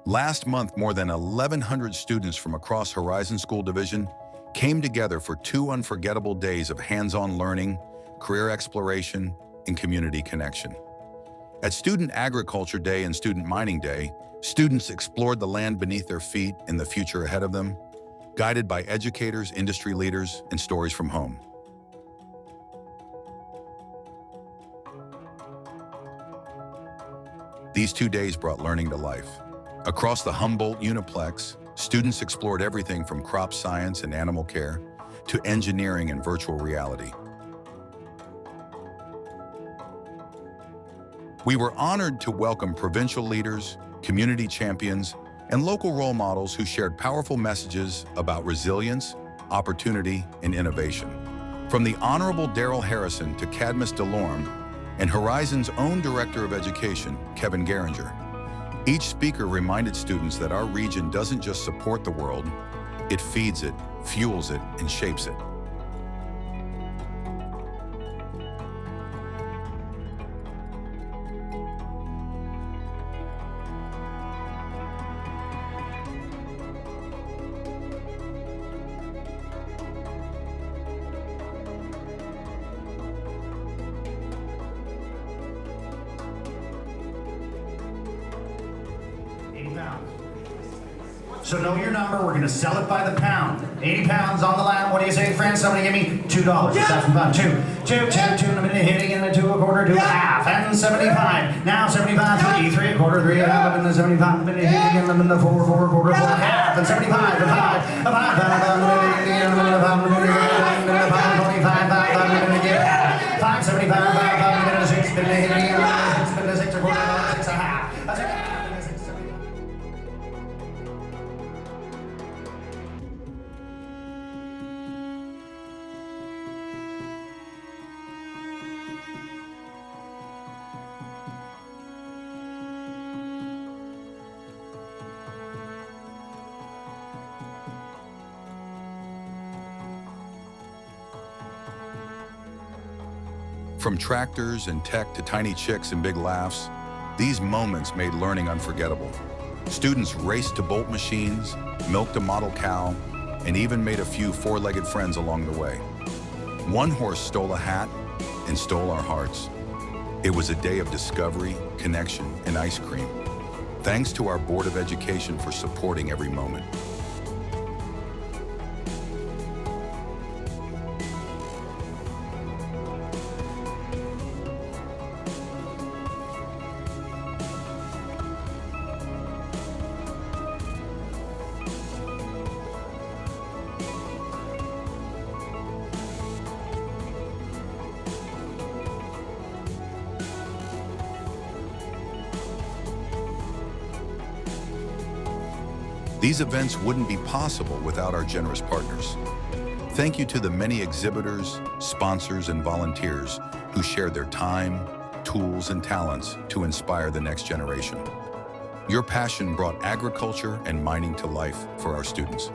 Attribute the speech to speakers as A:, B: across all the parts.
A: Last month, more than 1,100 students from across Horizon School Division came together for 2 unforgettable days of hands-on learning, career exploration, and community connection. At Student Agriculture Day and Student Mining Day, students explored the land beneath their feet and the future ahead of them, guided by educators, industry leaders, and stories from home. These 2 days brought learning to life. Across the Humboldt Uniplex, students explored everything from crop science and animal care to engineering and virtual reality. We were honored to welcome provincial leaders, community champions, and local role models who shared powerful messages about resilience, opportunity, and innovation. From the Honorable Daryl Harrison to Cadmus DeLorme and Horizon's own Director of Education, Kevin Geringer, each speaker reminded students that our region doesn't just support the world, it feeds it, fuels it, and shapes it.
B: So know your number, we're gonna sell it by the pound. 80 pounds on the line, what do you say, friends? Somebody give me $2. Yeah. That's fun. Two in a minute, hitting in a 2 1/4, 2 1/2, and 75. Now 75, 3, 3 1/4, 3 1/2, and then 75, minute, hitting in the 4 1/4, 4 1/2, and 75, 5, 5,
A: From tractors and tech to tiny chicks and big laughs, these moments made learning unforgettable. Students raced to bolt machines, milked a model cow, and even made a few 4-legged friends along the way. One horse stole a hat and stole our hearts. It was a day of discovery, connection, and ice cream. Thanks to our Board of Education for supporting every moment. These events wouldn't be possible without our generous partners. Thank you to the many exhibitors, sponsors, and volunteers who shared their time, tools, and talents to inspire the next generation. Your passion brought agriculture and mining to life for our students.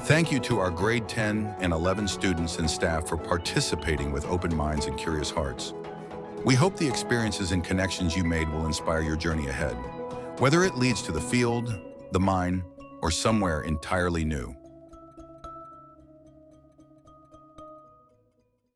A: Thank you to our grade 10 and 11 students and staff for participating with open minds and curious hearts. We hope the experiences and connections you made will inspire your journey ahead, whether it leads to the field, the mine, or somewhere entirely new.